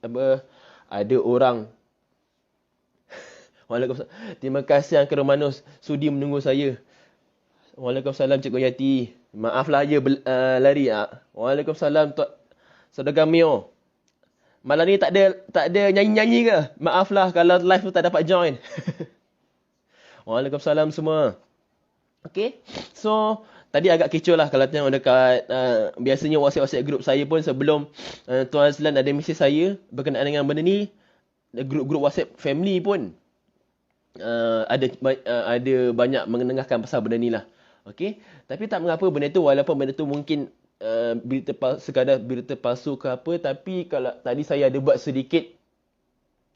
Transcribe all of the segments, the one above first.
ada orang. Waalaikumsalam. Terima kasih Uncle Romanus sudi menunggu saya. Waalaikumsalam Cikgu Yati. Maaflah ya lari. Waalaikumsalam Tuan Saudara Mio. Malam ni tak ada nyanyi-nyanyi ke? Maaflah kalau live tu tak dapat join. Waalaikumsalam semua. Okay. So, tadi agak kecoh lah kalau tengok dekat biasanya WhatsApp group saya pun sebelum Tuan Azlan ada mesej saya berkenaan dengan benda ni, grup-grup WhatsApp family pun ada banyak mengenengahkan pasal benda ni lah. Okay. Tapi tak mengapa benda tu, walaupun benda tu mungkin sekadar berita palsu ke apa, tapi kalau tadi saya ada buat sedikit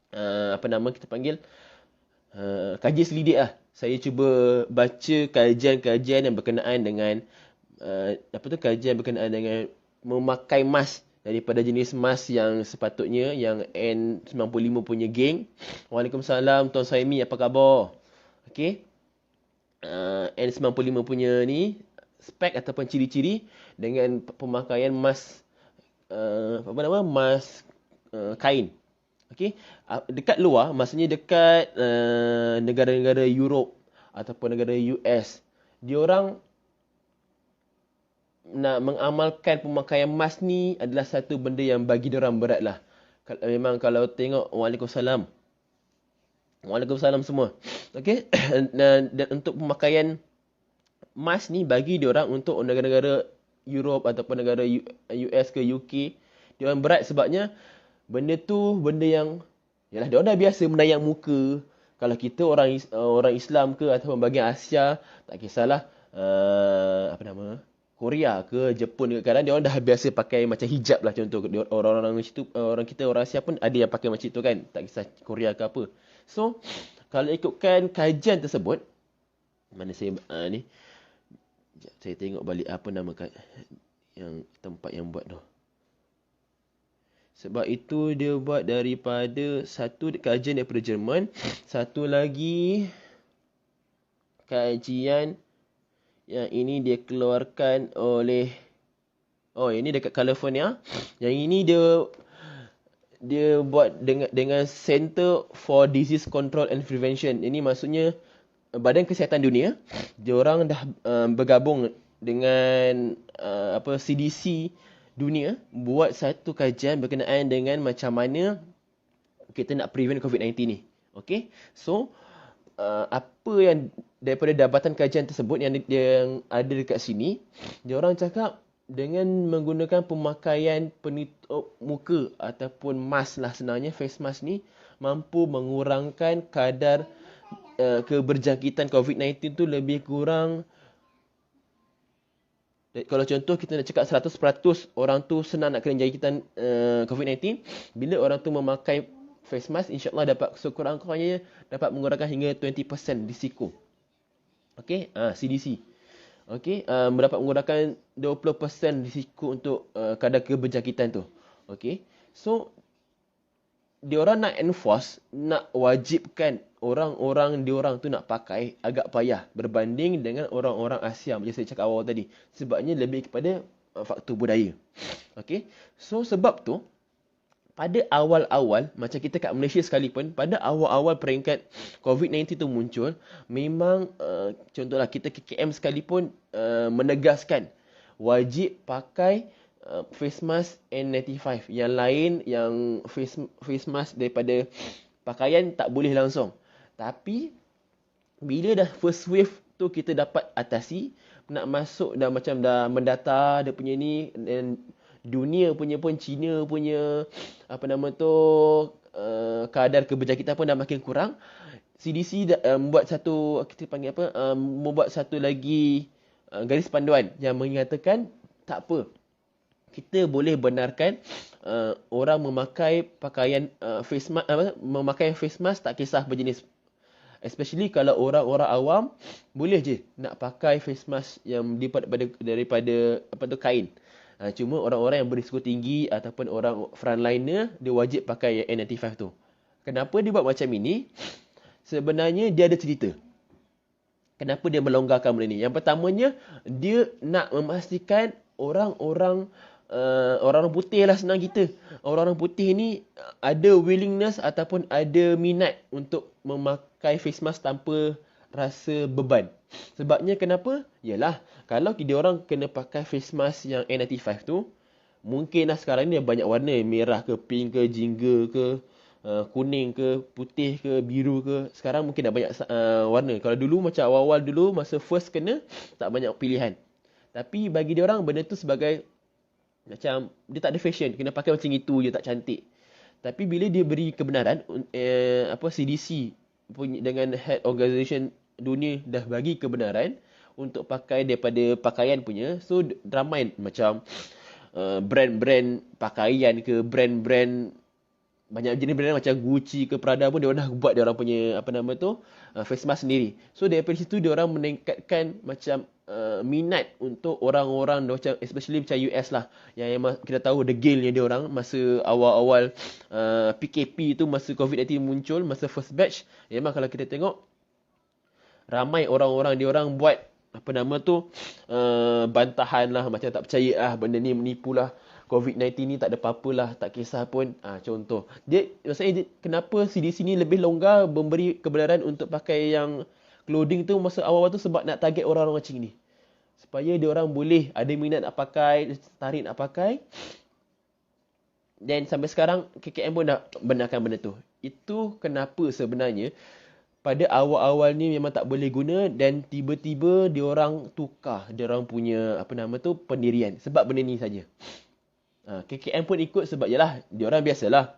kita panggil kaji selidik lah. Saya cuba baca kajian-kajian yang berkenaan dengan kajian berkenaan dengan memakai mask daripada jenis mask yang sepatutnya, yang N95 punya geng. Waalaikumsalam Tuan Saimi, apa khabar? Okey. N95 punya ni spek ataupun ciri-ciri dengan pemakaian mask mask kain. Okey, dekat luar, maksudnya dekat negara-negara Europe ataupun negara US, diorang nak mengamalkan pemakaian mask ni adalah satu benda yang bagi diorang berat lah. Memang kalau tengok, Waalaikumsalam semua. Okey, dan untuk pemakaian mask ni bagi diorang untuk negara-negara Europe ataupun negara US ke UK, diorang berat sebabnya benda tu benda yang yalah dia dah biasa menayang muka. Kalau kita orang Islam ke ataupun bahagian Asia, tak kisahlah Korea ke Jepun ke, kadang dia orang dah biasa pakai macam hijab lah, contoh orang-orang situ, orang kita orang Asia pun ada yang pakai macam itu kan, tak kisah Korea ke apa. So kalau ikutkan kajian tersebut, mana saya ni saya tengok balik apa nama yang tempat yang buat tu. Sebab itu dia buat daripada satu kajian daripada Jerman, satu lagi kajian yang ini dia keluarkan oleh ini dekat California. Yang ini dia buat dengan Center for Disease Control and Prevention. Ini maksudnya Badan Kesihatan Dunia. Diorang dah bergabung dengan CDC dunia buat satu kajian berkenaan dengan macam mana kita nak prevent COVID-19 ni. Okay. So, apa yang daripada dapatan kajian tersebut yang ada dekat sini, diorang cakap dengan menggunakan pemakaian penutup muka ataupun mask lah sebenarnya, face mask ni mampu mengurangkan kadar keberjangkitan COVID-19 tu lebih kurang. Kalau contoh kita nak cakap 100% orang tu senang nak kena jangkitan COVID-19, bila orang tu memakai face mask, insyaAllah dapat sekurang-kurangnya dapat mengurangkan hingga 20% risiko. Okey, CDC. Okey, dapat mengurangkan 20% risiko untuk kadar keberjangkitan tu. Okey. So diorang nak enforce, nak wajibkan orang-orang diorang tu nak pakai agak payah berbanding dengan orang-orang Asia macam saya cakap awal tadi. Sebabnya lebih kepada faktor budaya. Okey. So sebab tu pada awal-awal, macam kita kat Malaysia sekalipun, pada awal-awal peringkat COVID-19 tu muncul, memang contohlah kita KKM sekalipun menegaskan wajib pakai face mask N95. Yang lain yang face mask daripada pakaian tak boleh langsung. Tapi bila dah first wave tu kita dapat atasi, nak masuk dah macam dah mendata dia punya ni, dan dunia punya pun, China punya kadar keberjangkitan pun dah makin kurang. CDC membuat satu, kita panggil membuat satu lagi garis panduan yang mengatakan tak apa, kita boleh benarkan orang memakai pakaian memakai face mask tak kisah berjenis. Especially kalau orang-orang awam boleh je nak pakai face mask yang daripada kain. Cuma orang-orang yang berisiko tinggi ataupun orang frontliner, dia wajib pakai N95 tu. Kenapa dia buat macam ini? Sebenarnya dia ada cerita. Kenapa dia melonggarkan benda ni? Yang pertamanya, dia nak memastikan orang-orang orang-orang putih lah senang kita. Orang-orang putih ni ada willingness ataupun ada minat untuk memakai face mask tanpa rasa beban. Sebabnya kenapa? Yalah, kalau dia orang kena pakai face mask yang N95 tu, mungkinlah sekarang ni banyak warna, merah ke, pink ke, jingga ke, kuning ke, putih ke, biru ke. Sekarang mungkin dah banyak warna. Kalau dulu macam awal-awal dulu masa first kena, tak banyak pilihan. Tapi bagi dia orang benda tu sebagai macam dia tak ada fashion, kena pakai macam itu je, tak cantik. Tapi bila dia beri kebenaran, CDC dengan Health Organization dunia dah bagi kebenaran untuk pakai daripada pakaian punya, so ramai macam brand-brand pakaian ke, brand-brand banyak jenis brand macam Gucci ke Prada pun dia orang dah buat dia orang punya face mask sendiri. So daripada situ dia orang meningkatkan macam minat untuk orang-orang macam especially macam US lah yang kita tahu degilnya dia orang masa awal-awal PKP tu, masa COVID-19 muncul, masa first batch. Memang kalau kita tengok ramai orang-orang dia orang buat bantahan lah, macam tak percaya lah benda ni menipu lah, COVID-19 ni tak ada apa-apa lah, tak kisah pun. Contoh maksudnya kenapa CDC ni lebih longgar memberi kebenaran untuk pakai yang clothing tu masa awal-awal tu, sebab nak target orang-orang macam ni, supaya dia orang boleh ada minat nak pakai, tarik nak pakai. Dan sampai sekarang KKM pun dah benarkan benda tu. Itu kenapa sebenarnya pada awal-awal ni memang tak boleh guna, dan tiba-tiba dia orang tukar dia orang punya pendirian sebab benda ni saja. KKM pun ikut sebab yalah dia orang biasalah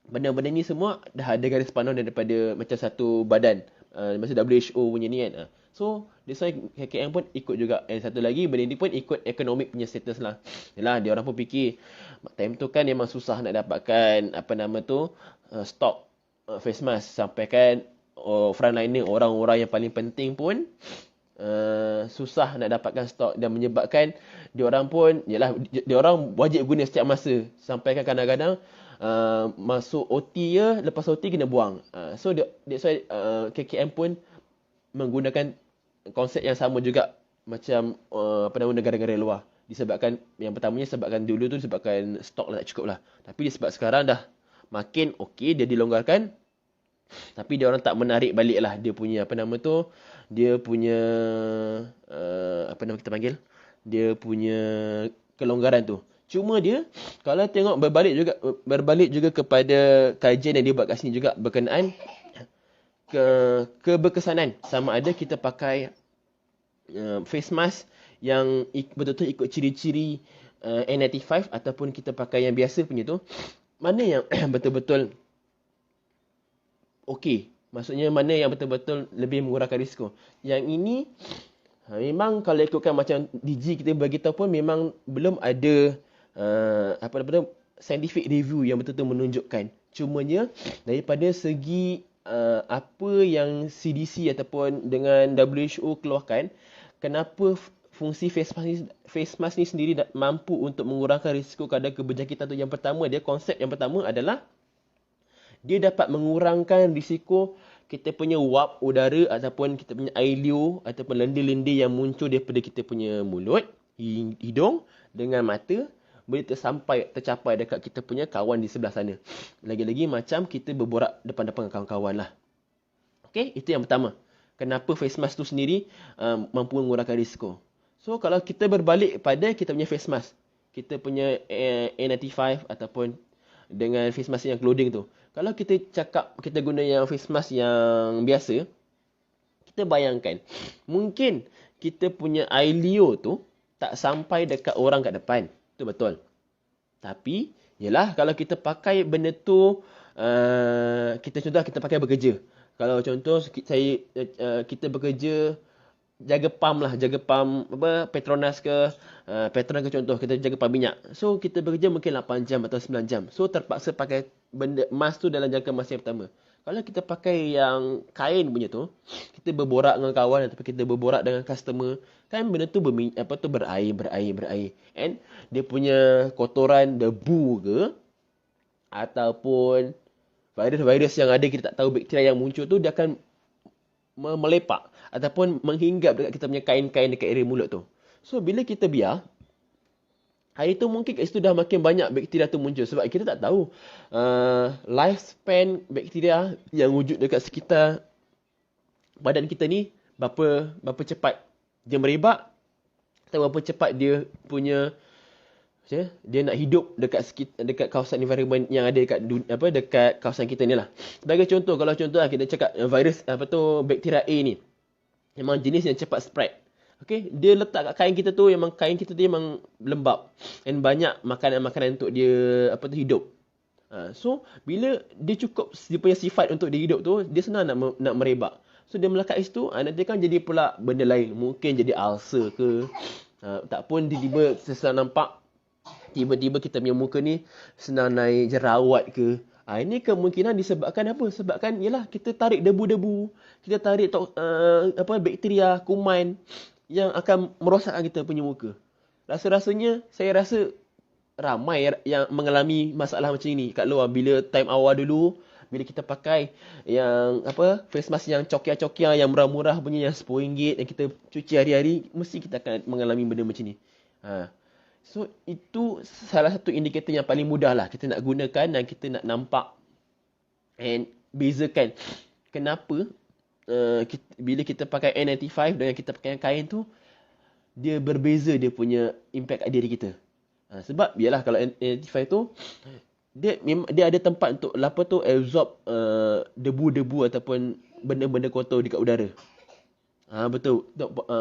benda-benda ni semua dah ada garis panduan daripada macam satu badan, macam WHO punya ni kan. So that's why KKM pun ikut juga. And satu lagi benda ni pun ikut economic punya status lah. Yalah dia orang pun fikir time tu kan memang susah nak dapatkan stok face mask, sampai kan frontliner, orang-orang yang paling penting pun susah nak dapatkan stok, dan menyebabkan dia orang pun dia orang wajib guna setiap masa, sampai kan kadang-kadang masuk OT je, lepas OT kena buang. So that's why KKM pun menggunakan konsep yang sama juga macam negara-negara luar. Disebabkan yang pertamanya sebabkan dulu tu disebabkan stok tak cukup lah, tapi disebab sekarang dah makin okey, dia dilonggarkan. Tapi dia orang tak menarik balik lah dia punya dia punya kita panggil, dia punya kelonggaran tu. Cuma dia kalau tengok berbalik juga kepada kajian yang dia buat kat sini juga berkenaan keberkesanan, sama ada kita pakai face mask yang betul-betul ikut ciri-ciri N95 ataupun kita pakai yang biasa punya tu, mana yang betul-betul okey. Maksudnya mana yang betul-betul lebih mengurangkan risiko. Yang ini memang kalau ikutkan macam DG kita bagi tahu pun memang belum ada scientific review yang betul-betul menunjukkan. Cumanya daripada segi apa yang CDC ataupun dengan WHO keluarkan, kenapa fungsi face mask ni sendiri mampu untuk mengurangkan risiko kadar keberjangkitan tu. Yang pertama, konsep yang pertama adalah dia dapat mengurangkan risiko kita punya wap udara ataupun kita punya airlio ataupun lendir-lendir yang muncul daripada kita punya mulut, hidung dengan mata, boleh tercapai dekat kita punya kawan di sebelah sana. Lagi-lagi macam kita berborak depan-depan dengan kawan-kawan lah. Okay, itu yang pertama. Kenapa face mask tu sendiri mampu mengurangkan risiko. So kalau kita berbalik pada kita punya face mask, kita punya N95 ataupun dengan face mask yang clothing tu. Kalau kita cakap kita guna yang face mask yang biasa, kita bayangkan mungkin kita punya airlio tu tak sampai dekat orang kat depan. Itu betul. Tapi yalah kalau kita pakai benda tu, kita pakai bekerja. Kalau contoh kita bekerja jaga pam Petronas ke contoh kita jaga pam minyak. So kita bekerja mungkin 8 jam atau 9 jam. So terpaksa pakai benda mask tu dalam jangka masa yang pertama. Kalau kita pakai yang kain punya tu, kita berborak dengan kawan ataupun kita berborak dengan customer, kan benda tu berair. And dia punya kotoran, debu ke ataupun virus-virus yang ada kita tak tahu bakteria yang muncul tu, dia akan melepak ataupun menghinggap dekat kita punya kain-kain dekat area mulut tu. So bila kita biar hari tu mungkin kat situ dah makin banyak bakteria tu muncul. Sebab kita tak tahu lifespan bakteria yang wujud dekat sekitar badan kita ni berapa cepat dia merebak, atau berapa cepat dia punya dia nak hidup dekat kawasan environment yang ada dekat kawasan kita ni lah. Sebagai contoh, kalau contoh lah kita cakap virus bakteria A ni memang jenis yang cepat spread. Okay, dia letak kat kain kita tu, memang kain kita tu memang lembap dan banyak makanan-makanan untuk dia hidup. So bila dia cukup dia punya sifat untuk dia hidup tu, dia senang nak merebak. So dia melekat situ, nanti kan jadi pula benda lain, mungkin jadi ulcer ke, tak pun tiba-tiba sesuatu nampak tiba-tiba kita punya muka ni senang naik jerawat ke. Ini kemungkinan disebabkan apa? Sebabkan ialah kita tarik debu-debu, kita tarik bakteria, kuman yang akan merosakkan kita punya muka. Rasa-rasanya saya rasa ramai yang mengalami masalah macam ni kat luar. Bila time awal dulu, bila kita pakai yang face mask yang cokia-cokia, yang murah-murah punya, yang RM10 yang kita cuci hari-hari, mesti kita akan mengalami benda macam ni. So itu salah satu indikator yang paling mudah lah kita nak gunakan dan kita nak nampak and bezakan kenapa bila kita pakai N95 dengan kita pakai kain tu, dia berbeza dia punya impact kat diri kita. Sebab biarlah kalau N95 tu dia ada tempat untuk absorb debu-debu ataupun benda-benda kotor dekat udara. Betul.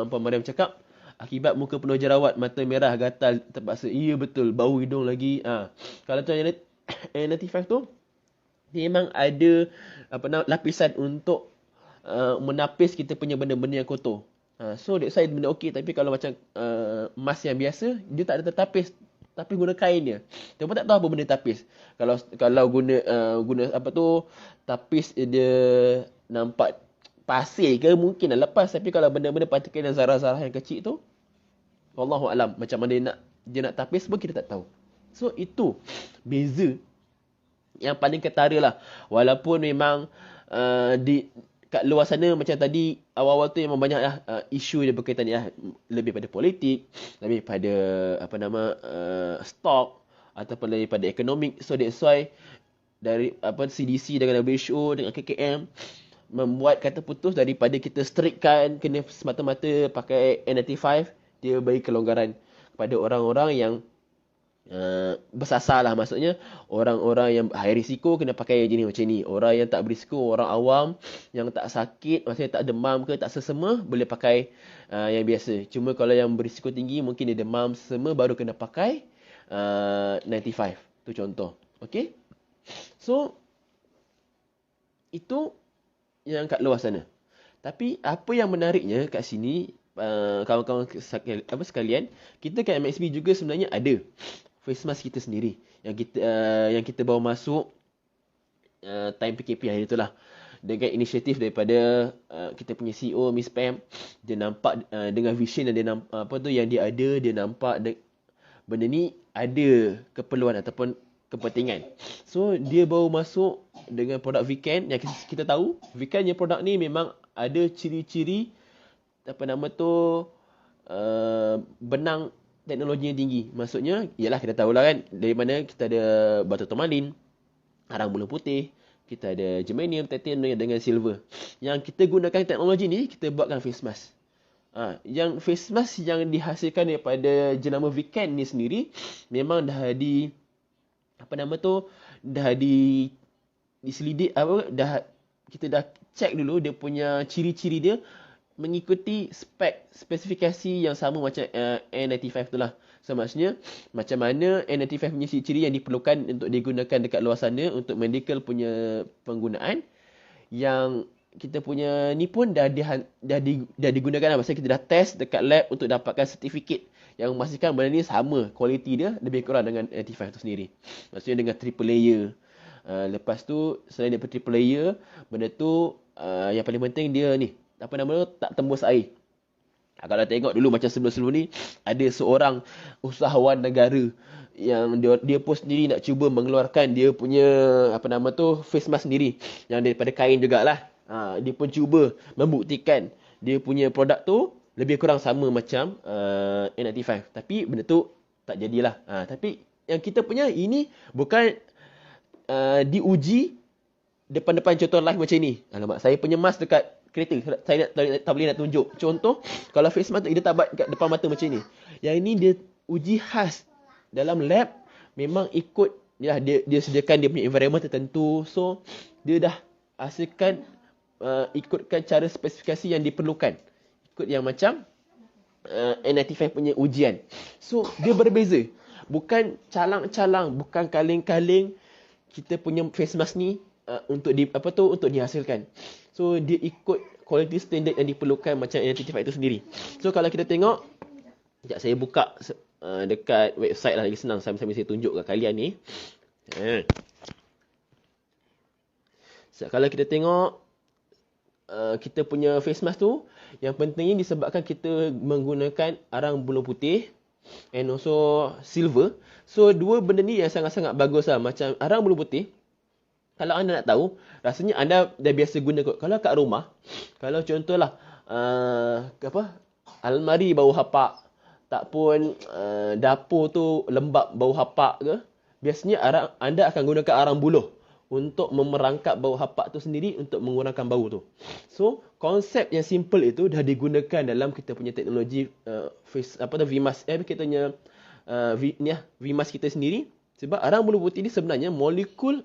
Puan Mariam cakap akibat muka penuh jerawat, mata merah, gatal, terpaksa. Ya betul, bau hidung lagi. Kalau tu N95 tu dia memang ada lapisan untuk menapis kita punya benda-benda yang kotor. So that's why benda okey. Tapi kalau macam mask yang biasa, dia tak ada tertapis, tapi guna kain dia. Dia pun tak tahu apa benda tapis. Kalau guna tapis dia nampak pasir ke, mungkin dah lepas. Tapi kalau benda-benda partikel dan zarah-zarah yang kecil tu, wallahu alam, macam mana dia nak tapis pun kita tak tahu. So itu beza yang paling ketara lah. Walaupun memang kat luar sana macam tadi awal-awal tu memang banyak lah isu dia berkaitan lebih pada politik, lebih pada stok ataupun lebih pada ekonomik. So that's why dari CDC dengan WHO dengan KKM membuat kata putus daripada kita strictkan kena semata-mata pakai N95, dia bagi kelonggaran kepada orang-orang yang bersasar lah. Maksudnya orang-orang yang high risiko kena pakai jenis macam ni. Orang yang tak berisiko, orang awam yang tak sakit, maksudnya tak demam ke, tak sesama, boleh pakai yang biasa. Cuma kalau yang berisiko tinggi, mungkin dia demam sesama, baru kena pakai 95. Tu contoh. Okay. So itu yang kat luar sana. Tapi apa yang menariknya kat sini, kawan-kawan sekalian, kita kat MXB juga sebenarnya ada face mask kita sendiri yang kita bawa masuk time PKP hari itulah, dengan inisiatif daripada kita punya CEO Miss Pam. Dia nampak dengan vision yang dia nampak yang dia ada, dia nampak benda ni ada keperluan ataupun kepentingan. So dia bawa masuk dengan produk Vican yang kita tahu Vican yang produk ni memang ada ciri-ciri benang teknologi yang tinggi. Maksudnya, ialah kita tahulah kan, dari mana kita ada batu turmalin, arang bulu putih, kita ada germanium, titanium dengan silver. Yang kita gunakan teknologi ni, kita buatkan face mask. Yang face mask yang dihasilkan daripada jenama Vican ni sendiri, memang dah diselidik, kita dah check dulu dia punya ciri-ciri dia mengikuti spesifikasi yang sama macam N95 tu lah. So maksudnya macam mana N95 punya ciri-ciri yang diperlukan untuk digunakan dekat luar sana untuk medical punya penggunaan, yang kita punya ni pun dah digunakan lah. Maksudnya kita dah test dekat lab untuk dapatkan sertifikat yang memastikan benda ni sama, kualiti dia lebih kurang dengan N95 tu sendiri. Maksudnya dengan triple layer. Lepas tu selain daripada triple layer, benda tu yang paling penting dia ni tak tembus air. Kalau tengok dulu macam sebelum-sebelum ni, ada seorang usahawan negara yang dia pun sendiri nak cuba mengeluarkan dia punya face mask sendiri yang daripada kain jugalah. Dia pun cuba membuktikan dia punya produk tu lebih kurang sama macam N95. Tapi benda tu tak jadilah. Tapi yang kita punya ini bukan diuji depan-depan contoh live macam ni. Alamak, saya punya mask dekat kereta. Saya tak boleh nak tunjuk. Contoh, kalau face mask tu dia tak buat dekat depan mata macam ni. Yang ini dia uji khas dalam lab, memang ikut ya, dia sediakan dia punya environment tertentu. So, dia dah hasilkan ikutkan cara spesifikasi yang diperlukan. Ikut yang macam N95 punya ujian. So, dia berbeza. Bukan calang-calang, bukan kaling-kaling kita punya face mask ni untuk dihasilkan. So dia ikut quality standard yang diperlukan macam N95 itu sendiri. So kalau kita tengok, sekejap saya buka dekat website lah, lagi senang sambil saya tunjuk kat kalian ni. So, kalau kita tengok kita punya face mask tu, yang pentingnya disebabkan kita menggunakan arang bulu putih and also silver. So dua benda ni yang sangat-sangat bagus lah. Macam arang bulu putih, kalau anda nak tahu, rasanya anda dah biasa guna kot. Kalau kat rumah, kalau contohlah almari bau hapak, tak pun dapur tu lembab bau hapak ke, biasanya anda akan gunakan arang buluh untuk memerangkap bau hapak tu sendiri, untuk mengurangkan bau tu. So konsep yang simple itu dah digunakan dalam kita punya teknologi VMAS, kita punya VMAS kita sendiri. Sebab arang bulu putih ni sebenarnya molekul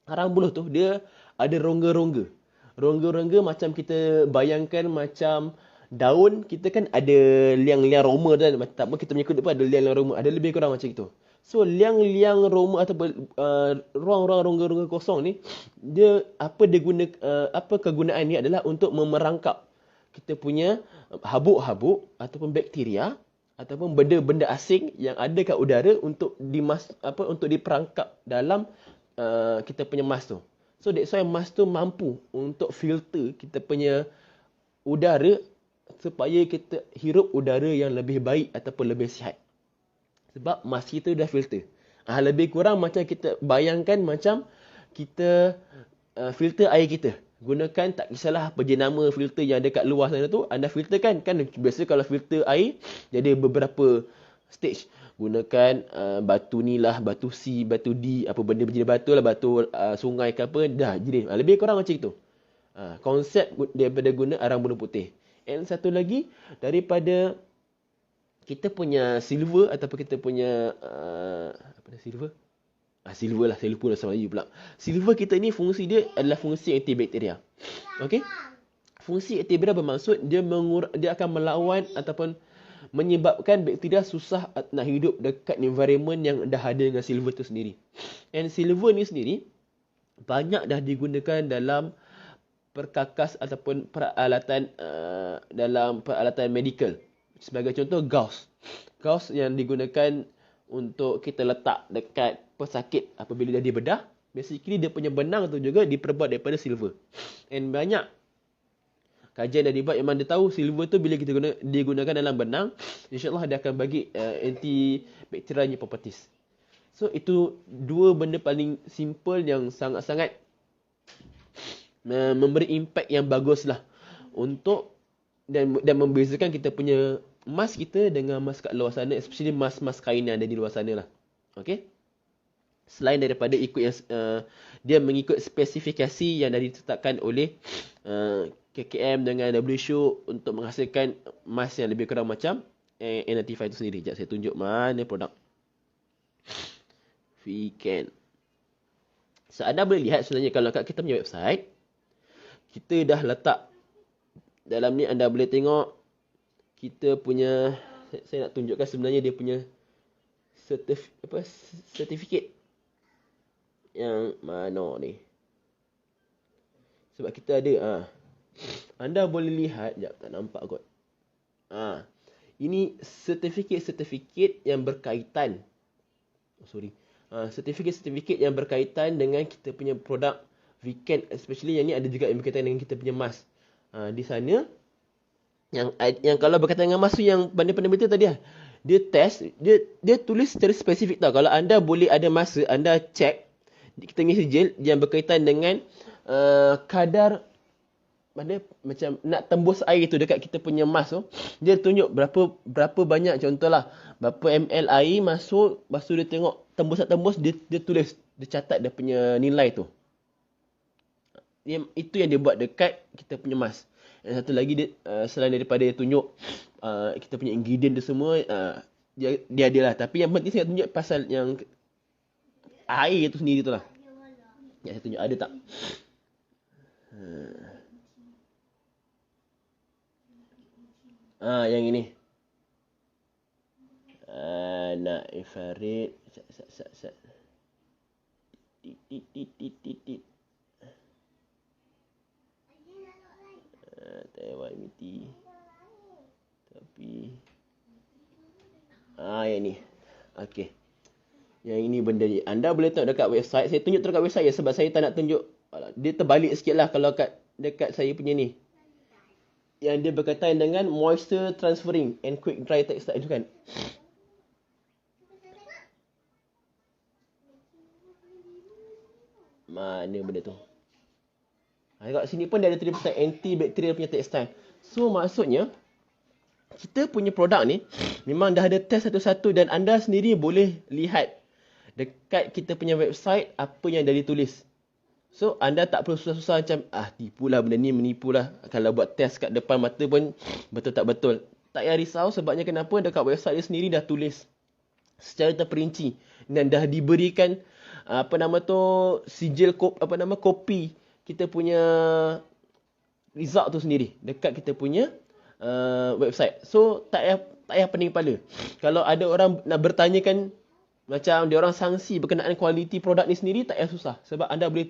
arang buluh tu dia ada rongga-rongga. Rongga-rongga macam kita bayangkan macam daun, kita kan ada liang-liang roma tu kan. Tak apa, kita punya kulit pun ada liang-liang roma. Ada lebih kurang macam itu. So liang-liang roma atau ruang-ruang rongga-rongga kosong ni, dia apa kegunaan ni adalah untuk memerangkap kita punya habuk-habuk ataupun bakteria ataupun benda-benda asing yang ada kat udara untuk diperangkap dalam kita punya mask tu. So that's why mask tu mampu untuk filter kita punya udara supaya kita hirup udara yang lebih baik ataupun lebih sihat. Sebab mask kita dah filter. Lebih kurang macam kita bayangkan macam kita filter air kita. Gunakan, tak kisahlah apa jenama filter yang ada kat luar sana tu, anda filter kan biasa kalau filter air dia ada beberapa stage. Gunakan batu ni lah, batu C, batu D, apa benda jenis batu lah, batu sungai ke apa, dah jenis. Lebih kurang macam itu. Konsep daripada guna arang bulu putih. And satu lagi, daripada kita punya silver ataupun kita punya silver? Silver lah, saya lupa bahasa Melayu pula. Silver kita ni fungsi dia adalah fungsi antibakteria. Okey? Fungsi antibakteria bermaksud dia akan melawan ataupun menyebabkan bakteria susah nak hidup dekat environment yang dah ada dengan silver tu sendiri. And silver ni sendiri banyak dah digunakan dalam perkakas ataupun peralatan dalam peralatan medical. Sebagai contoh, gauze. Gauze yang digunakan untuk kita letak dekat pesakit apabila dia dibedah. Basically dia punya benang tu juga diperbuat daripada silver. And banyak kajian dah dibuat memang dia tahu silver tu bila kita digunakan dalam benang, insyaAllah dia akan bagi antibakterianya properties. So itu dua benda paling simple yang sangat-sangat memberi impact yang bagus lah untuk dan membezakan kita punya mask kita dengan mask kat luar sana, especially mask-mask kain yang ada di luar sana lah. Okay? Selain daripada ikut yang dia mengikut spesifikasi yang dah ditetapkan oleh KKM dengan WHO untuk menghasilkan mask yang lebih kurang macam N95 itu sendiri. Sekejap saya tunjuk mana produk VCAN. So anda boleh lihat sebenarnya kalau kat kita punya website, kita dah letak dalam ni, anda boleh tengok kita punya, saya nak tunjukkan sebenarnya dia punya sertifikat yang mana ni. Sebab kita ada anda boleh lihat, sekejap tak nampak kot. Ini sertifikat yang berkaitan. Sertifikat yang berkaitan dengan kita punya produk VCAN, especially yang ni ada juga yang berkaitan dengan kita punya mask. Di sana yang kalau berkaitan dengan mask tu yang pandai-pandai betul tadi lah, dia test, dia tulis secara spesifik tau. Kalau anda boleh ada masa anda check kita punya sijil yang berkaitan dengan kadar mana macam nak tembus air tu dekat kita punya mask tu, dia tunjuk berapa banyak, contohlah berapa ml air masuk, lepas tu dia tengok tembus tak tembus, dia tulis, dia catat dia punya nilai tu. Itu yang dia buat dekat kita punya mask. Yang satu lagi dia selain daripada dia tunjuk kita punya ingredient tu semua, dia ada lah. Tapi yang penting saya tunjuk pasal yang air tu sendiri tu lah. Yang saya tunjuk ada tak? Yang ini. Nak infrared. Sat. Tit. Taiwan MT. Tapi yang ni. Okey. Yang ini benda ni. Anda boleh tengok dekat website. Saya tunjuk dekat website ya sebab saya tak nak tunjuk. Dia terbalik sikit lah kalau dekat saya punya ni. Yang dia berkaitan dengan moisture transferring and quick dry textile tu kan. Mana benda tu? Kat sini pun dia ada tulis pasal antibacterial punya textile. So maksudnya kita punya produk ni memang dah ada test satu-satu dan anda sendiri boleh lihat dekat kita punya website apa yang dah ditulis. So anda tak perlu susah-susah macam tipulah benda ni, menipulah. Kalau buat test kat depan mata pun betul tak betul. Tak payah risau sebabnya kenapa dekat website dia sendiri dah tulis secara terperinci dan dah diberikan sijil kopi kita punya result tu sendiri dekat kita punya website. So tak payah pening kepala. Kalau ada orang nak bertanyakan macam dia orang sangsi berkenaan kualiti produk ni sendiri, tak payah susah sebab anda boleh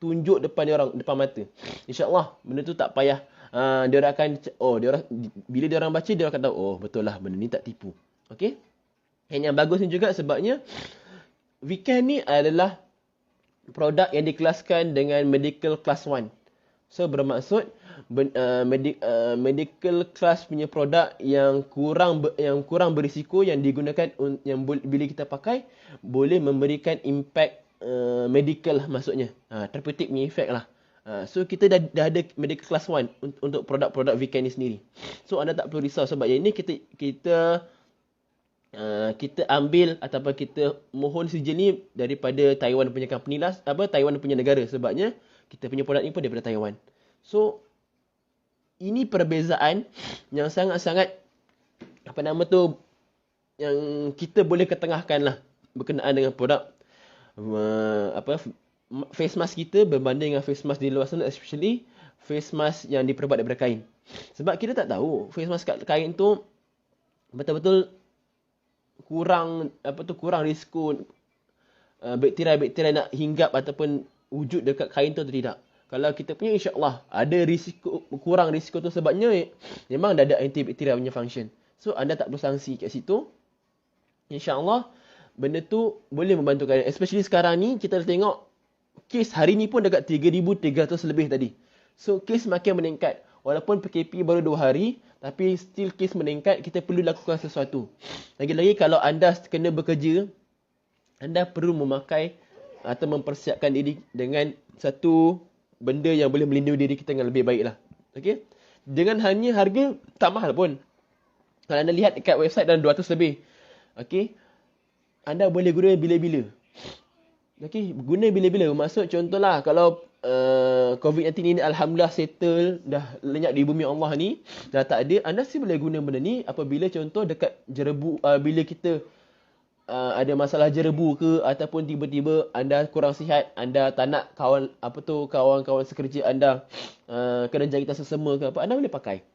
tunjuk depan dia orang, depan mata. InsyaAllah benda tu tak payah dia orang akan bila dia orang baca dia orang akan tahu betul lah benda ni tak tipu. Okey. Yang bagus ni juga sebabnya Weekend ni adalah produk yang dikelaskan dengan medical class 1. So bermaksud medical class punya produk yang kurang berisiko yang digunakan yang bila kita pakai boleh memberikan impact medical lah maksudnya. Therapeutic punya effect lah. So kita dah ada medical class 1 untuk produk-produk Weekend ni sendiri. So anda tak perlu risau sebab yang ini kita ambil ataupun kita mohon sijil ni daripada Taiwan punya company lah, Taiwan punya negara sebabnya kita punya produk ni pun daripada Taiwan. So ini perbezaan yang sangat-sangat yang kita boleh ketengahkan lah berkenaan dengan produk face mask kita berbanding dengan face mask di luar sana, especially face mask yang diperbuat daripada kain. Sebab kita tak tahu face mask kat kain tu betul-betul kurang risiko bakteria-bakteria nak hinggap ataupun wujud dekat kain tu atau tidak. Kalau kita punya insya-Allah ada kurang risiko tu sebabnya memang dah ada antibakteria punya function. So anda tak perlu sangsi kat situ. Insya-Allah benda tu boleh membantu kalian. Especially sekarang ni kita tengok kes hari ni pun dekat 3,300 lebih tadi. So kes makin meningkat. Walaupun PKP baru 2 hari, tapi still kes meningkat, kita perlu lakukan sesuatu. Lagi-lagi kalau anda kena bekerja, anda perlu memakai atau mempersiapkan diri dengan satu benda yang boleh melindungi diri kita dengan lebih baik lah. Okay? Dengan hanya harga tak mahal pun. Kalau anda lihat dekat website dalam 200 lebih. Okay? Anda boleh guna bila-bila. Okay? Guna bila-bila. Maksud contohlah kalau COVID-19 ini alhamdulillah settle, dah lenyap di bumi Allah ni, dah tak ada, anda sih boleh guna benda ni apabila contoh dekat jerebu, bila kita ada masalah jerebu ke ataupun tiba-tiba anda kurang sihat, anda tak nak kawan-kawan sekerja anda kena jangkitan sesama ke apa, anda boleh pakai.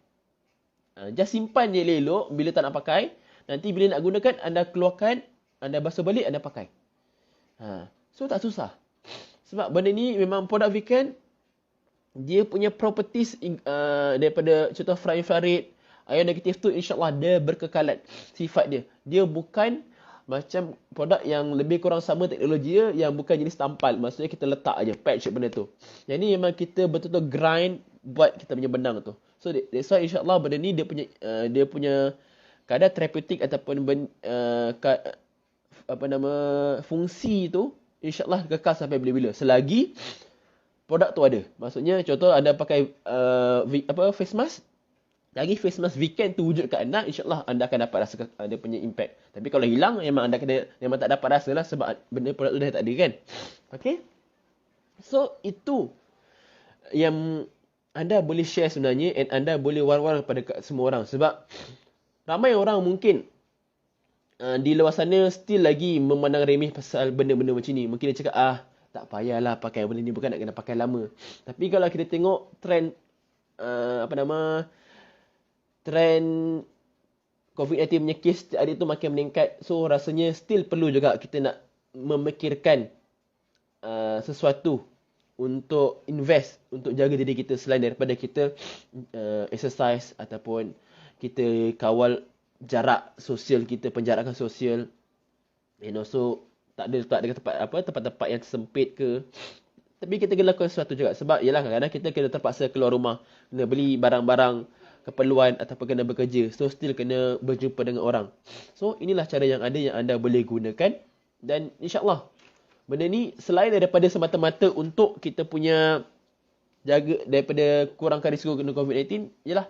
Just simpan je elok, bila tak nak pakai, nanti bila nak gunakan anda keluarkan, anda basuh balik, anda pakai. So tak susah. Sebab benda ni memang produk Weekend, dia punya properties daripada contoh infrared, ion negatif tu insyaAllah dia berkekalan sifat dia. Dia bukan macam produk yang lebih kurang sama teknologi dia, yang bukan jenis tampal. Maksudnya kita letak aja patch benda tu. Yang ni memang kita betul-betul grind buat kita punya benang tu. So that's why insyaAllah benda ni dia punya kadar terapeutik ataupun fungsi tu InsyaAllah kekal sampai bila-bila. Selagi produk tu ada. Maksudnya contoh anda pakai face mask, lagi face mask weekend tu wujud kat anda, insyaAllah anda akan dapat rasa ada punya impact. Tapi kalau hilang, memang anda kena, memang tak dapat rasa lah sebab benda produk tu dah tak ada kan. Okay. So, itu yang anda boleh share sebenarnya, and anda boleh war-war kepada semua orang. Sebab ramai orang mungkin di luar sana still lagi memandang remeh pasal benda-benda macam ni. Mungkin dia cakap, tak payahlah pakai benda ni, bukan nak kena pakai lama. Tapi kalau kita tengok trend trend COVID-19 punya kes setiap hari tu makin meningkat. So rasanya still perlu juga kita nak memikirkan sesuatu untuk invest, untuk jaga diri kita selain daripada kita exercise ataupun kita kawal jarak sosial kita, penjarakan sosial. And also tak ada tempat-tempat yang sempit ke. Tapi kita kena lakukan sesuatu juga. Sebab yalah kadang-kadang kita kena terpaksa keluar rumah, kena beli barang-barang keperluan ataupun kena bekerja. So still kena berjumpa dengan orang. So inilah cara yang ada yang anda boleh gunakan. Dan insyaAllah benda ni selain daripada semata-mata untuk kita punya jaga daripada kurangkan risiko kena COVID-19, ialah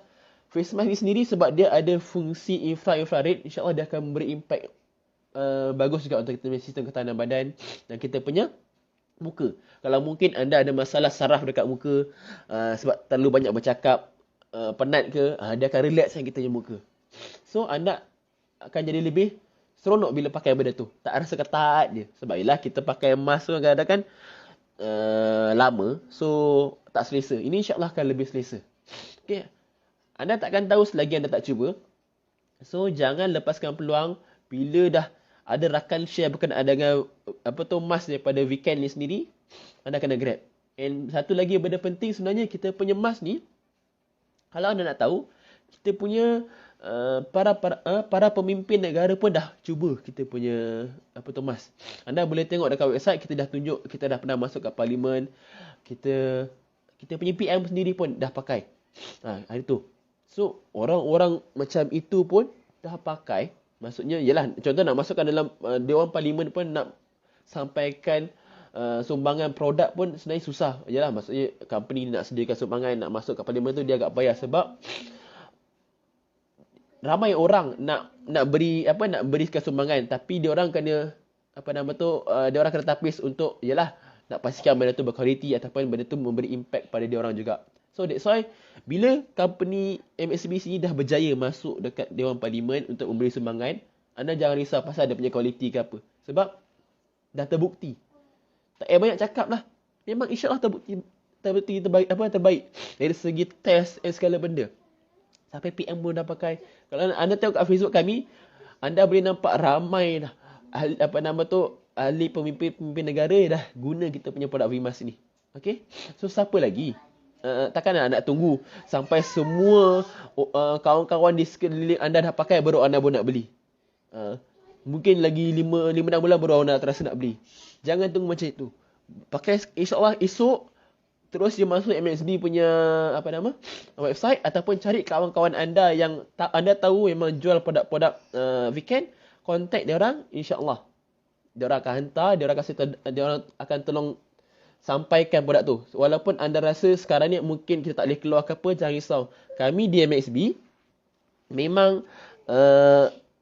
face mask ni sendiri sebab dia ada fungsi infrared, insyaAllah dia akan memberi impact bagus juga untuk kita punya sistem ketahanan badan dan kita punya muka. Kalau mungkin anda ada masalah saraf dekat muka sebab terlalu banyak bercakap, penat ke, dia akan relaxkan kita punya muka. So anda akan jadi lebih seronok bila pakai benda tu. Tak rasa ketat je. Sebab ialah kita pakai mask tu kadang-kadang kan lama, so tak selesa. Ini insyaAllah akan lebih selesa. Okay. Anda takkan tahu selagi anda tak cuba. So jangan lepaskan peluang. Bila dah ada rakan share berkenaan dengan mask daripada weekend ni sendiri, anda kena grab. And satu lagi benda penting sebenarnya, kita punya mask ni, kalau anda nak tahu, kita punya para pemimpin negara pun dah cuba kita punya mask. Anda boleh tengok dekat website, kita dah tunjuk, kita dah pernah masuk kat parlimen, kita punya PM sendiri pun dah pakai. Hari tu. So orang-orang macam itu pun dah pakai. Maksudnya yalah, contoh nak masukkan dalam Dewan Parlimen pun, nak sampaikan sumbangan produk pun sebenarnya susah. Yalah, maksudnya company nak sediakan sumbangan, nak masuk ke parlimen tu dia agak payah sebab ramai orang nak berikan sumbangan, tapi dia orang kena dia orang kena tapis untuk yalah nak pastikan benda tu berkualiti ataupun benda tu memberi impact pada dia orang juga. So that's why bila company MSBC ni dah berjaya masuk dekat Dewan Parlimen untuk memberi sumbangan, anda jangan risau pasal dia punya kualiti ke apa. Sebab dah terbukti. Tak payah banyak cakap lah. Memang insyaAllah terbukti terbaik. Dari segi test dan segala benda. Sampai PM pun dah pakai. Kalau anda tengok kat Facebook kami, anda boleh nampak ramai dah ahli pemimpin negara dah guna kita punya produk VMAS ni. Okay? So siapa lagi? Takkan nak tunggu sampai semua kawan-kawan di sekeliling anda dah pakai baru anda pun nak beli. Mungkin lagi 5-6 bulan baru anda terasa nak beli. Jangan tunggu macam itu. Pakai insyaAllah esok, terus dia masuk MSB punya website, ataupun cari kawan-kawan anda yang anda tahu memang jual produk-produk weekend, contact dia orang, insyaAllah dia orang akan hantar, dia orang akan tolong sampaikan produk tu. Walaupun anda rasa sekarang ni mungkin kita tak boleh keluar ke apa, jangan risau. Kami di MXB memang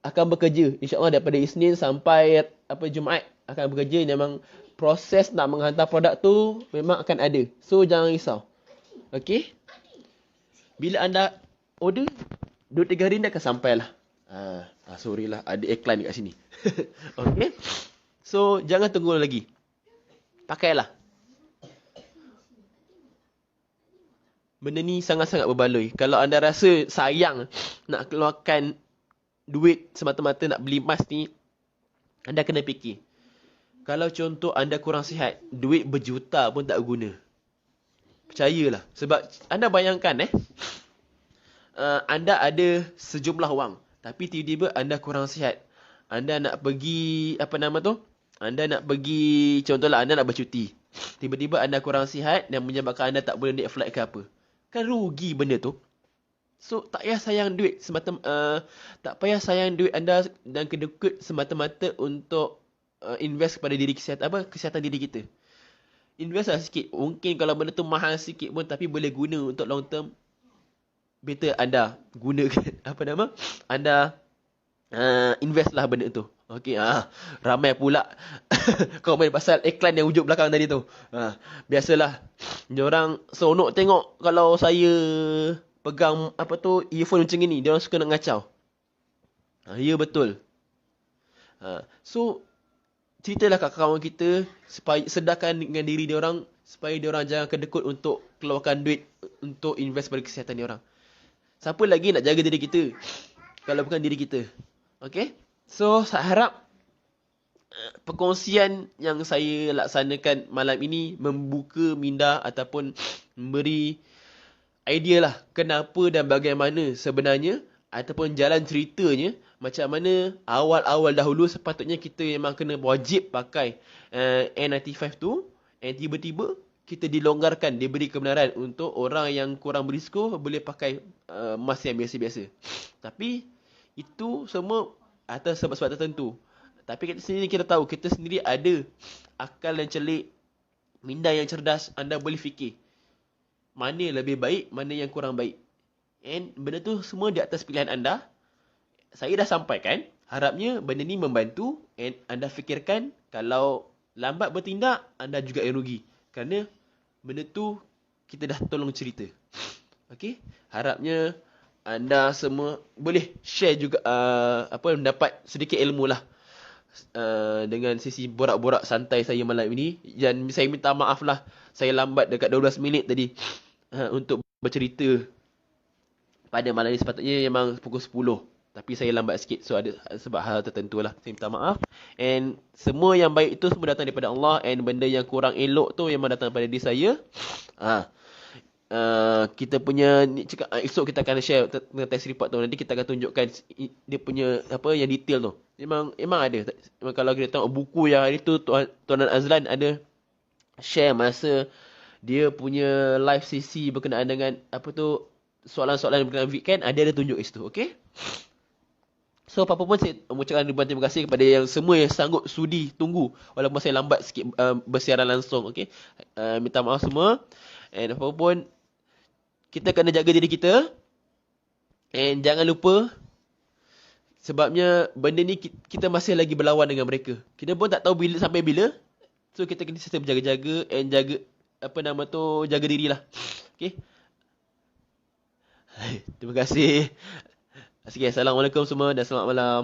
akan bekerja. InsyaAllah daripada Isnin sampai Jumaat akan bekerja. Memang proses nak menghantar produk tu memang akan ada. So jangan risau. Okay. Bila anda order, 2-3 hari ni akan sampai lah. Sorry lah, ada iklan dekat sini. Okay. So jangan tunggu lagi. Pakailah. Benda ni sangat-sangat berbaloi. Kalau anda rasa sayang nak keluarkan duit semata-mata nak beli mask ni, anda kena fikir. Kalau contoh anda kurang sihat, duit berjuta pun tak guna. Percayalah. Sebab anda bayangkan anda ada sejumlah wang, tapi tiba-tiba anda kurang sihat. Anda nak pergi anda nak pergi, contohlah anda nak bercuti. Tiba-tiba anda kurang sihat dan menyebabkan anda tak boleh naik flight ke apa. Kan rugi benda tu. So tak payah sayang duit tak payah sayang duit anda dan kedekut semata-mata untuk invest kepada diri kesihatan diri kita. invest lah sikit. Mungkin kalau benda tu mahal sikit pun tapi boleh guna untuk long term, better anda gunakan anda invest lah benda tu. Okey, ramai pula komen pasal iklan yang wujud belakang tadi tu. Biasalah. Diorang seronok tengok kalau saya pegang earphone macam ni. Diorang suka nak ngacau. Ya betul. So ceritalah kat kawan kita supaya sedarkan dengan diri diorang supaya diorang jangan kedekut untuk keluarkan duit untuk invest pada kesihatan diorang. Siapa lagi nak jaga diri kita kalau bukan diri kita? Okay? So, saya harap perkongsian yang saya laksanakan malam ini membuka minda ataupun memberi idea lah kenapa dan bagaimana sebenarnya ataupun jalan ceritanya macam mana awal-awal dahulu sepatutnya kita memang kena wajib pakai N95 tu, and tiba-tiba kita dilonggarkan, diberi kebenaran untuk orang yang kurang berisiko boleh pakai mask yang biasa-biasa. Tapi itu semua atas sebab-sebab tertentu. Tapi kita tahu, kita sendiri ada akal yang celik, minda yang cerdas. Anda boleh fikir mana lebih baik, mana yang kurang baik. And benda tu semua di atas pilihan anda. Saya dah sampaikan. Harapnya benda ni membantu. And anda fikirkan, kalau lambat bertindak, anda juga yang rugi. Kerana benda tu kita dah tolong cerita. Okay? Harapnya anda semua boleh share juga mendapat sedikit ilmu lah dengan sesi borak-borak santai saya malam ini. Dan saya minta maaf lah, saya lambat dekat 12 minit tadi untuk bercerita pada malam ini. Sepatutnya memang pukul 10, tapi saya lambat sikit. So ada sebab hal tertentu lah, saya minta maaf. And semua yang baik itu semua datang daripada Allah. And benda yang kurang elok tu memang datang daripada diri saya. Kita punya esok kita akan share tentang test report tu. Nanti kita akan tunjukkan dia punya yang detail tu. Memang ada. Memang kalau kita tengok buku yang hari tu, Tuan Azlan ada share masa dia punya live sesi berkenaan dengan soalan-soalan berkenaan weekend, ada tunjuk kat situ. Okay? So apa pun saya mengucapkan ribuan terima kasih kepada yang semua yang sanggup sudi tunggu walaupun saya lambat sikit bersiaran langsung. Okay? Minta maaf semua. And apa pun, kita kena jaga diri kita. And jangan lupa, sebabnya benda ni kita masih lagi berlawan dengan mereka. Kita pun tak tahu sampai bila. So kita kena sentiasa berjaga-jaga and jaga jaga dirilah. Okay. Terima kasih. Assalamualaikum semua dan selamat malam.